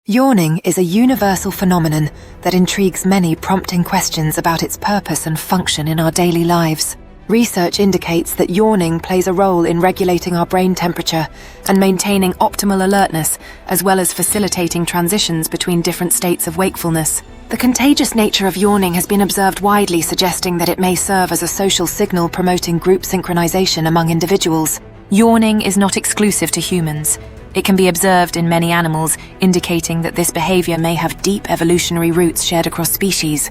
Yawning is a universal phenomenon that intrigues many, prompting questions about its purpose and function in our daily lives. Research indicates that yawning plays a role in regulating our brain temperature and maintaining optimal alertness, as well as facilitating transitions between different states of wakefulness. The contagious nature of yawning has been observed widely, suggesting that it may serve as a social signal promoting group synchronization among individuals. Yawning is not exclusive to humans. It can be observed in many animals, indicating that this behavior may have deep evolutionary roots shared across species.